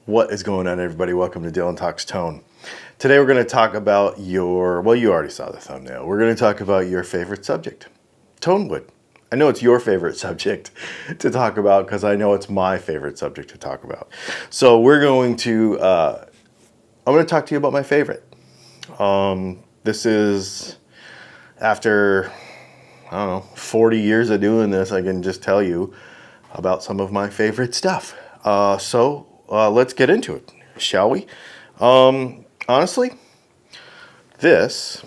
What is going on, everybody? Welcome to Dylan Talks Tone. Today we're going to talk about well, you already saw the thumbnail. We're going to talk about your favorite subject, Tonewood. I know it's your favorite subject to talk about because I know it's my favorite subject to talk about. So we're going to, I'm going to talk to you about my favorite. This is after, I don't know, 40 years of doing this, I can just tell you about some of my favorite stuff. So let's get into it, shall we? Honestly, this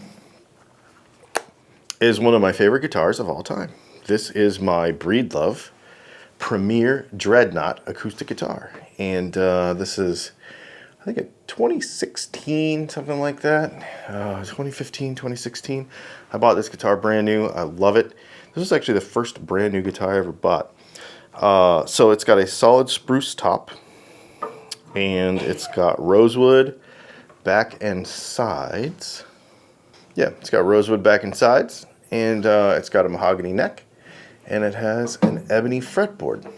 is one of my favorite guitars of all time. This is my Breedlove Premier Dreadnought acoustic guitar. And this is, I think, a 2016, something like that. 2015, 2016. I bought this guitar brand new. I love it. This was actually the first brand new guitar I ever bought. So it's got a solid spruce top. And it's got rosewood back and sides. Yeah, it's got rosewood back and sides. And it's got a mahogany neck. And it has an ebony fretboard,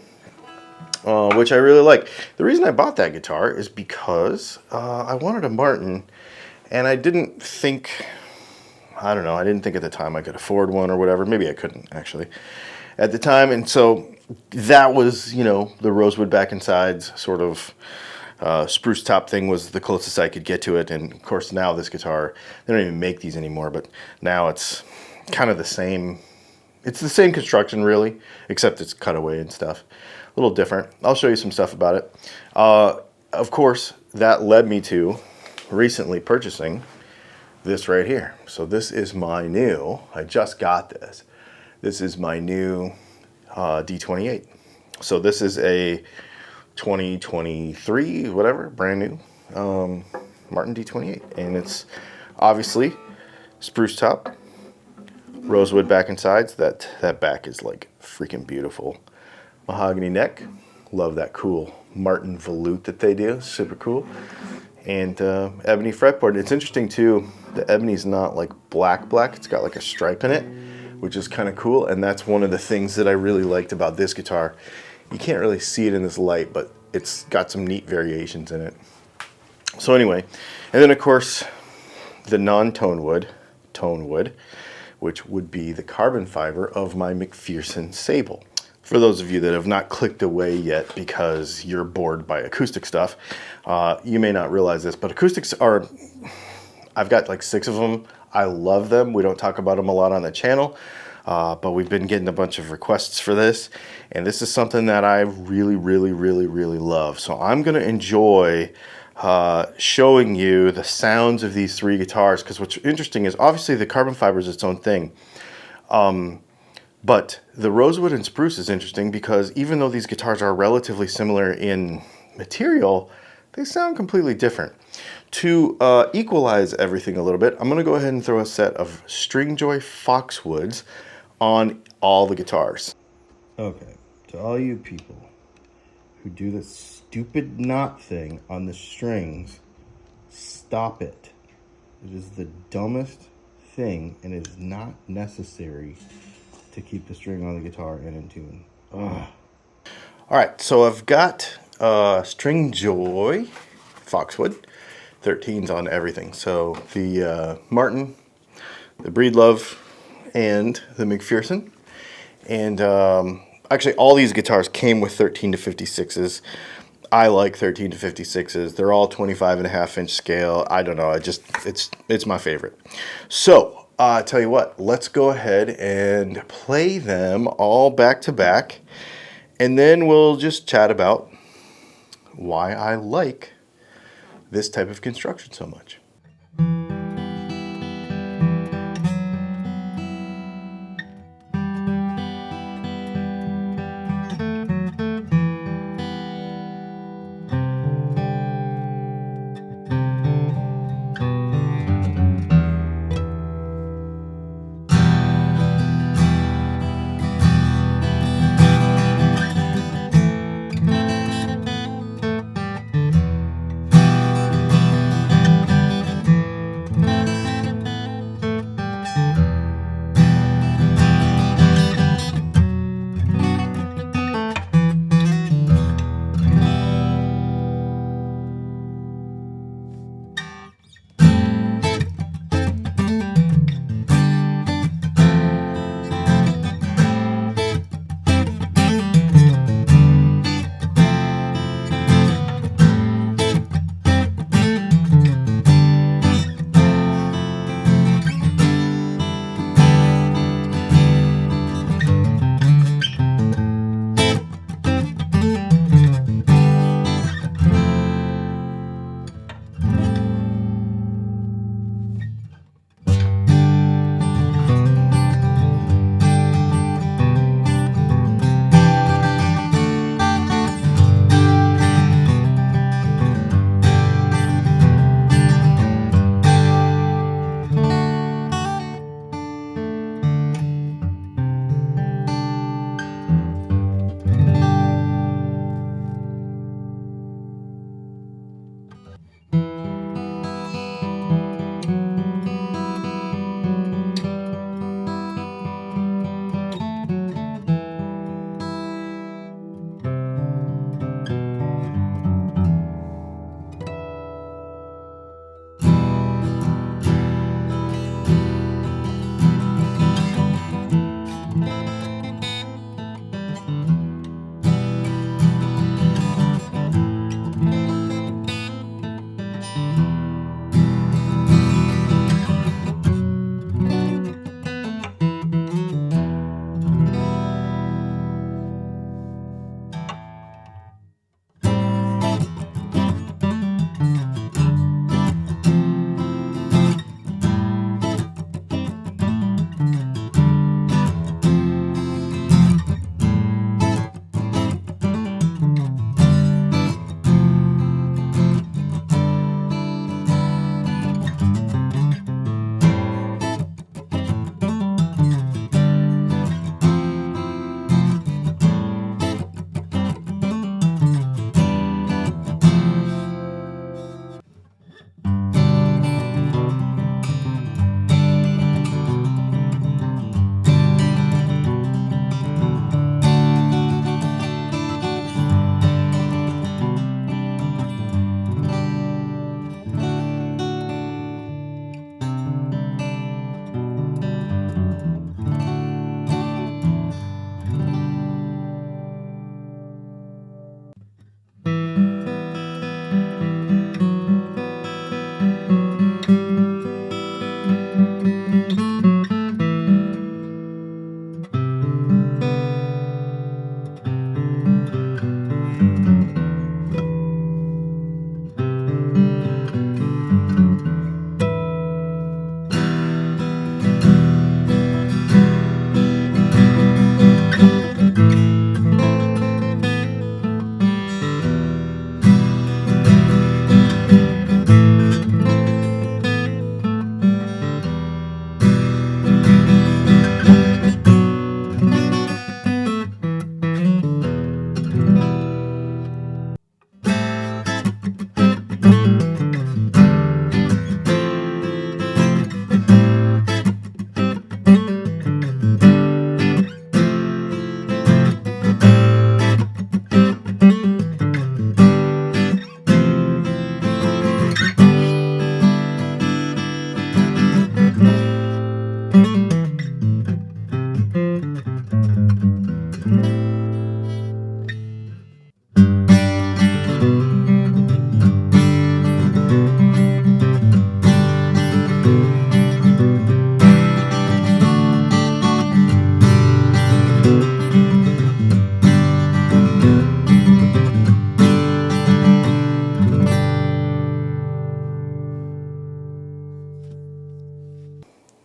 which I really like. The reason I bought that guitar is because I wanted a Martin. And I didn't think, I don't know, I didn't think at the time I could afford one or whatever. Maybe I couldn't, actually, at the time. And so that was, you know, the rosewood back and sides sort of spruce top thing was the closest I could get to it. And of course now this guitar, they don't even make these anymore, but now it's kind of the same. It's the same construction really, except it's cutaway and stuff. A little different. I'll show you some stuff about it. Of course, that led me to recently purchasing this right here. So this is my new, I just got this. This is my new D28. So this is a 2023, whatever, brand new Martin D28, and it's obviously spruce top, rosewood back and sides. That back is like freaking beautiful. Mahogany neck, love that cool Martin volute that they do, super cool. And ebony fretboard. It's interesting too, the ebony's not like black, it's got like a stripe in it, which is kind of cool. And that's one of the things that I really liked about this guitar. You can't really see it in this light, but it's got some neat variations in it. So anyway, and then of course, the non-Tonewood, Tonewood, which would be the carbon fiber of my MacPherson Sable. For those of you that have not clicked away yet because you're bored by acoustic stuff, you may not realize this, but acoustics are, I've got like 6 of them. I love them. We don't talk about them a lot on the channel. But we've been getting a bunch of requests for this, and this is something that I really love. So I'm going to enjoy showing you the sounds of these 3 guitars, because what's interesting is obviously the carbon fiber is its own thing. But the rosewood and spruce is interesting because even though these guitars are relatively similar in material, they sound completely different. To equalize everything a little bit, I'm going to go ahead and throw a set of Stringjoy Foxwoods on all the guitars. Okay, to all you people who do this stupid knot thing on the strings, stop it. It is the dumbest thing and it is not necessary to keep the string on the guitar and in tune. Ugh. All right, so I've got Stringjoy Foxwood 13s on everything. So the Martin, the Breedlove, and the MacPherson. And actually all these guitars came with 13 to 56s. I like 13 to 56s. They're all 25.5-inch scale. I don't know. It's my favorite. So tell you what, let's go ahead and play them all back to back. And then we'll just chat about why I like this type of construction so much.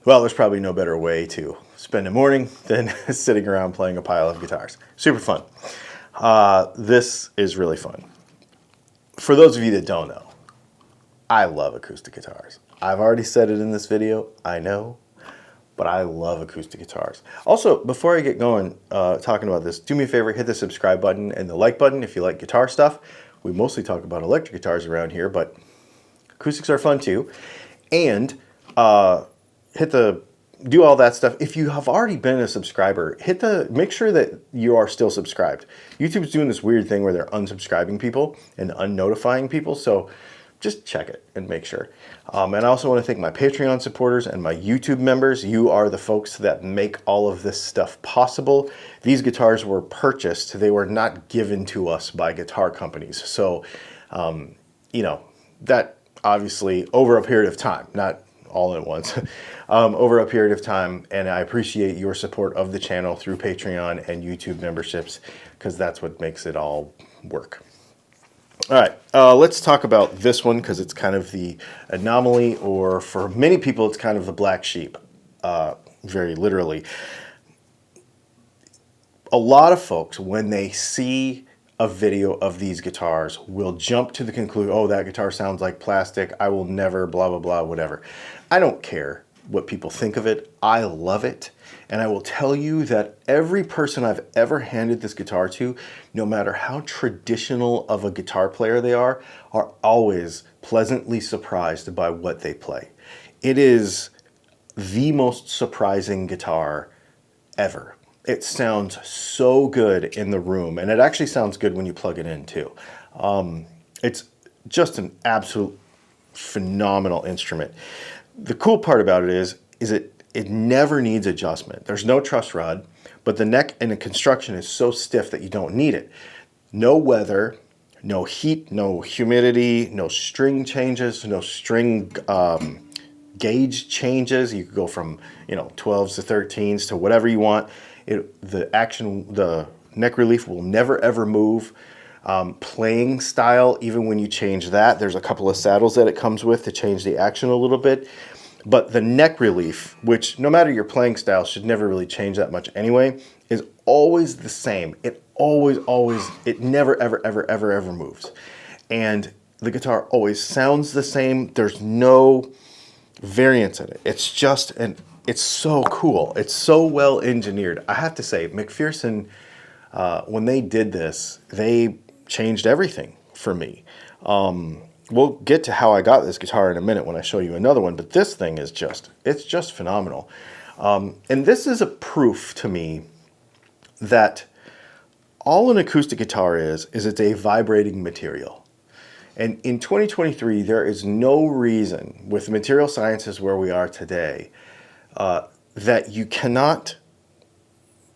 Well, there's probably no better way to spend a morning than sitting around playing a pile of guitars. Super fun. This is really fun. For those of you that don't know, I love acoustic guitars. I've already said it in this video, I know, but I love acoustic guitars. Also, before I get going talking about this, do me a favor, hit the subscribe button and the like button if you like guitar stuff. We mostly talk about electric guitars around here, but acoustics are fun too. And do all that stuff. If you have already been a subscriber, make sure that you are still subscribed. YouTube's doing this weird thing where they're unsubscribing people and unnotifying people, so just check it and make sure. And I also want to thank my Patreon supporters and my YouTube members. You are the folks that make all of this stuff possible. These guitars were purchased. They were not given to us by guitar companies. So, you know, that obviously over a period of time, not all at once, over a period of time, and I appreciate your support of the channel through Patreon and YouTube memberships, because that's what makes it all work. All right, let's talk about this one, because it's kind of the anomaly, or for many people it's kind of the black sheep, very literally. A lot of folks, when they see a video of these guitars, will jump to the conclusion, oh, that guitar sounds like plastic, I will never, blah, blah, blah, whatever. I don't care what people think of it. I love it. And I will tell you that every person I've ever handed this guitar to, no matter how traditional of a guitar player they are always pleasantly surprised by what they play. It is the most surprising guitar ever. It sounds so good in the room, and it actually sounds good when you plug it in too. It's just an absolute phenomenal instrument. The cool part about it is it never needs adjustment. There's no truss rod, but the neck and the construction is so stiff that you don't need it. No weather, no heat, no humidity, no string changes, no string gauge changes. You could go from 12s to 13s to whatever you want. The neck relief will never ever move. Playing style, even when you change that, there's a couple of saddles that it comes with to change the action a little bit. But the neck relief, which no matter your playing style should never really change that much anyway, is always the same. It never ever moves. And the guitar always sounds the same. There's no variance in it. It's just it's so cool. It's so well engineered. I have to say, MacPherson, when they did this, they changed everything for me. We'll get to how I got this guitar in a minute when I show you another one, but this thing is it's just phenomenal. And this is a proof to me that all an acoustic guitar is it's a vibrating material. And in 2023, there is no reason, with material sciences where we are today, that you cannot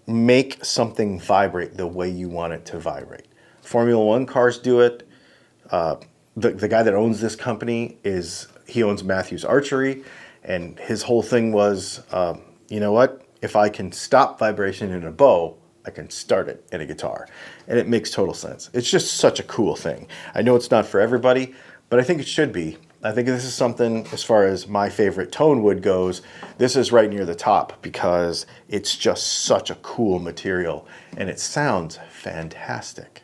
make something vibrate the way you want it to vibrate. Formula One cars do it. The guy that owns this company he owns Matthews Archery, and his whole thing was, you know what? If I can stop vibration in a bow, I can start it in a guitar. And it makes total sense. It's just such a cool thing. I know it's not for everybody, but I think it should be. I think this is something, as far as my favorite Tonewood goes, this is right near the top because it's just such a cool material and it sounds fantastic.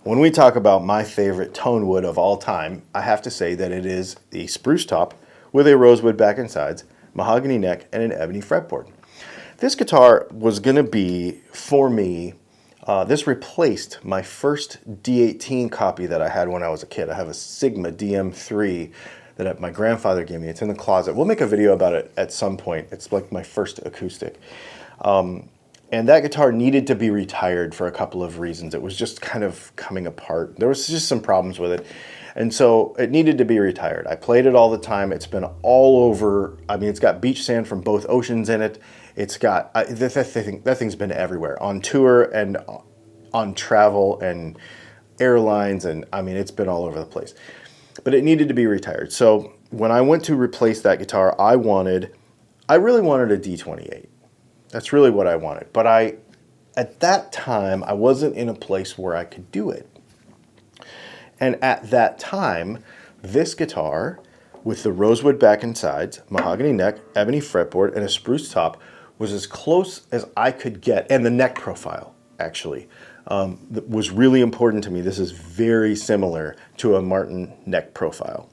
When we talk about my favorite Tonewood of all time, I have to say that it is the spruce top with a rosewood back and sides, mahogany neck, and an ebony fretboard. This guitar was going to be, for me, this replaced my first D18 copy that I had when I was a kid. I have a Sigma DM3 that my grandfather gave me. It's in the closet. We'll make a video about it at some point. It's like my first acoustic. And that guitar needed to be retired for a couple of reasons. It was just kind of coming apart. There was just some problems with it. And so it needed to be retired. I played it all the time. It's been all over. I mean, it's got beach sand from both oceans in it. It's got, that thing's been everywhere. On tour and on travel and airlines. And I mean, it's been all over the place. But it needed to be retired. So when I went to replace that guitar, I really wanted a D28. That's really what I wanted. But at that time, I wasn't in a place where I could do it. And at that time, this guitar with the rosewood back and sides, mahogany neck, ebony fretboard, and a spruce top was as close as I could get. And the neck profile, actually, was really important to me. This is very similar to a Martin neck profile.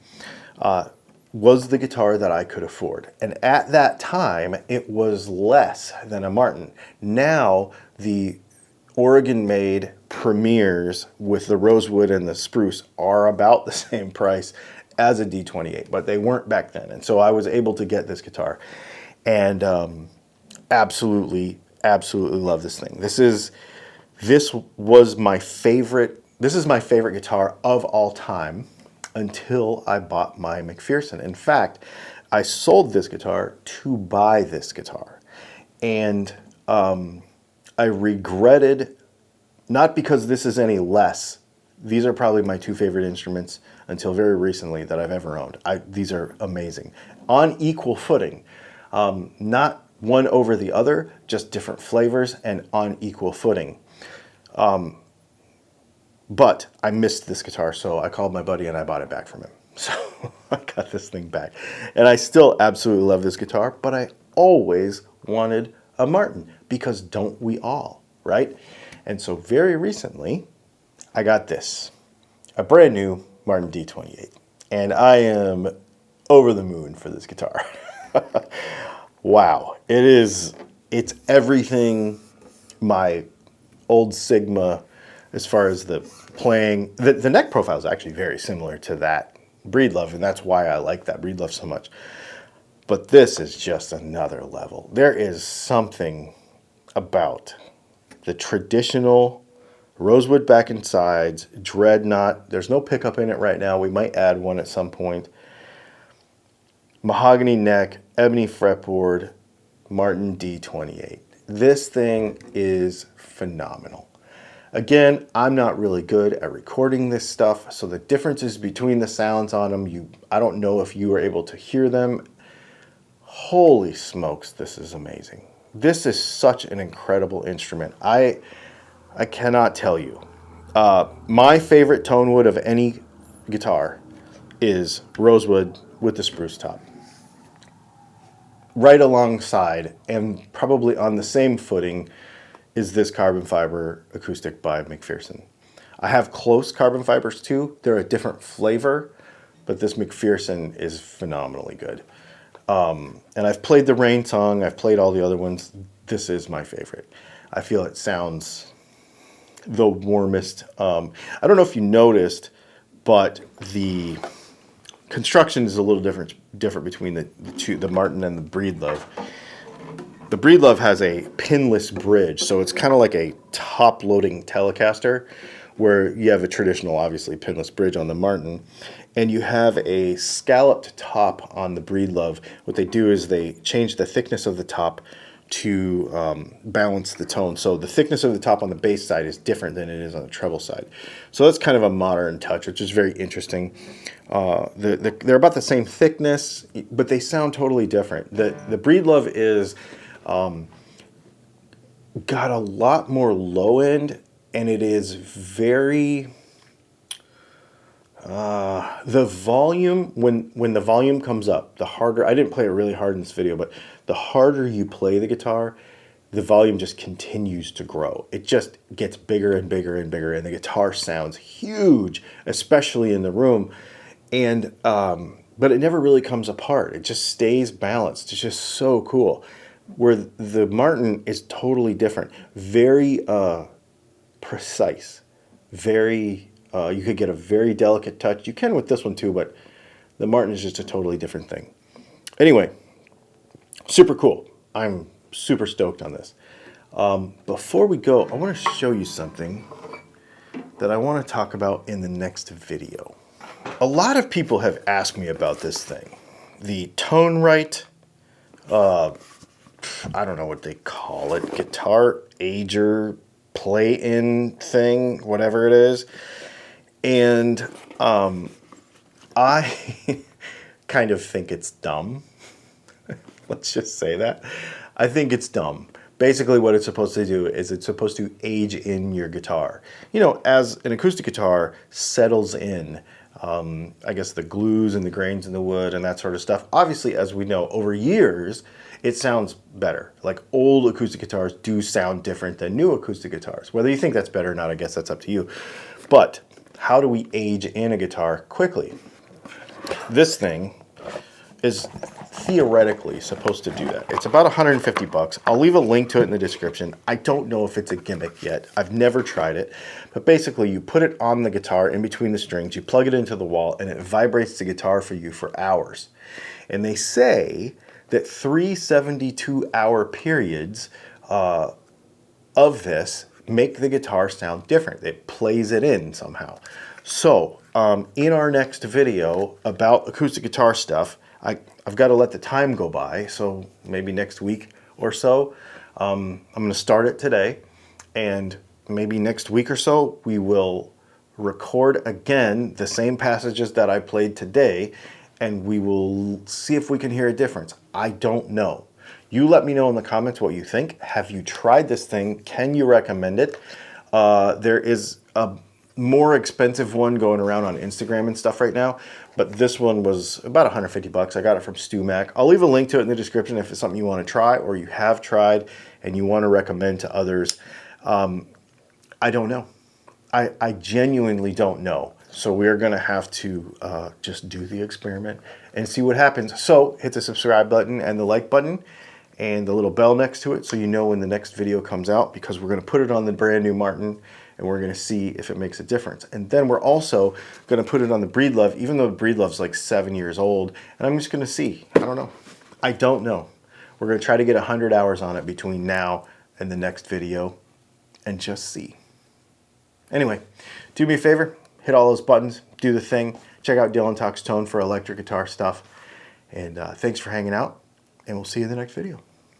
Was the guitar that I could afford. And at that time, it was less than a Martin. Now, the Oregon-made Premiers with the rosewood and the spruce are about the same price as a D28, but they weren't back then. And so I was able to get this guitar, and absolutely love this thing. This was my favorite. This is my favorite guitar of all time until I bought my MacPherson. In fact, I sold this guitar to buy this guitar, and I regretted, not because this is any less. These are probably my two favorite instruments until very recently that I've ever owned. These are amazing. On equal footing. Not one over the other, just different flavors and on equal footing. But I missed this guitar, so I called my buddy and I bought it back from him. So I got this thing back. And I still absolutely love this guitar, but I always wanted a Martin, because don't we all, right? And so very recently, I got this, a brand new Martin D28. And I am over the moon for this guitar. Wow, it's everything my old Sigma, as far as the playing. The neck profile is actually very similar to that Breedlove, and that's why I like that Breedlove so much. But this is just another level. There is something about the traditional rosewood back and sides, dreadnought. There's no pickup in it right now. We might add one at some point. Mahogany neck, ebony fretboard, Martin D28. This thing is phenomenal. Again, I'm not really good at recording this stuff, so the differences between the sounds on them, I don't know if you were able to hear them. Holy smokes, this is amazing. This is such an incredible instrument. I cannot tell you. My favorite tone wood of any guitar is rosewood with the spruce top. Right alongside, and probably on the same footing, is this carbon fiber acoustic by MacPherson. I have close carbon fibers too. They're a different flavor, but this MacPherson is phenomenally good. And I've played the Rain Song, I've played all the other ones. This is my favorite. I feel it sounds the warmest. I don't know if you noticed, but the construction is a little different between the two, the Martin and the Breedlove. The Breedlove has a pinless bridge, so it's kind of like a top-loading Telecaster, where you have a traditional, obviously, pinless bridge on the Martin, and you have a scalloped top on the Breedlove. What they do is they change the thickness of the top to balance the tone. So the thickness of the top on the bass side is different than it is on the treble side. So that's kind of a modern touch, which is very interesting. They're about the same thickness, but they sound totally different. The Breedlove is got a lot more low end, and it is very the volume, when the volume comes up, the harder, I didn't play it really hard in this video, but the harder you play the guitar, the volume just continues to grow. It just gets bigger and bigger and bigger, and the guitar sounds huge, especially in the room. And but it never really comes apart. It just stays balanced. It's just so cool. Where the Martin is totally different. Very precise. Very, you could get a very delicate touch. You can with this one too, but the Martin is just a totally different thing. Anyway, super cool. I'm super stoked on this. Before we go, I want to show you something that I want to talk about in the next video. A lot of people have asked me about this thing. The Tone Right, I don't know what they call it, guitar ager play-in thing, whatever it is. And I kind of think it's dumb. Let's just say that. I think it's dumb Basically what it's supposed to do is it's supposed to age in your guitar. You know, as an acoustic guitar settles in, I guess the glues and the grains in the wood and that sort of stuff. Obviously, as we know, over years, it sounds better. Like old acoustic guitars do sound different than new acoustic guitars. Whether you think that's better or not, I guess that's up to you. But how do we age in a guitar quickly? This thing is theoretically supposed to do that. It's about 150 bucks. I'll leave a link to it in the description. I don't know if it's a gimmick yet. I've never tried it. But basically, you put it on the guitar in between the strings, you plug it into the wall, and it vibrates the guitar for you for hours. And they say that 3 72-hour periods of this make the guitar sound different. It plays it in somehow. So, in our next video about acoustic guitar stuff, I've got to let the time go by, so maybe next week or so. I'm going to start it today, and maybe next week or so we will record again the same passages that I played today, and we will see if we can hear a difference. I don't know. You let me know in the comments what you think. Have you tried this thing? Can you recommend it? There is a more expensive one going around on Instagram and stuff right now, but this one was about 150 bucks. I got it from Stu Mac. I'll leave a link to it in the description if it's something you want to try or you have tried and you want to recommend to others. I don't know. I genuinely don't know. So we're going to have to just do the experiment and see what happens. So hit the subscribe button and the like button and the little bell next to it so you know when the next video comes out, because we're going to put it on the brand new Martin and we're going to see if it makes a difference. And then we're also going to put it on the Breedlove, even though the Breedlove's like 7 years old, and I'm just going to see. I don't know. I don't know. We're going to try to get 100 hours on it between now and the next video and just see. Anyway, do me a favor, hit all those buttons, do the thing, check out Dylan Talks Tone for electric guitar stuff, and thanks for hanging out, and we'll see you in the next video.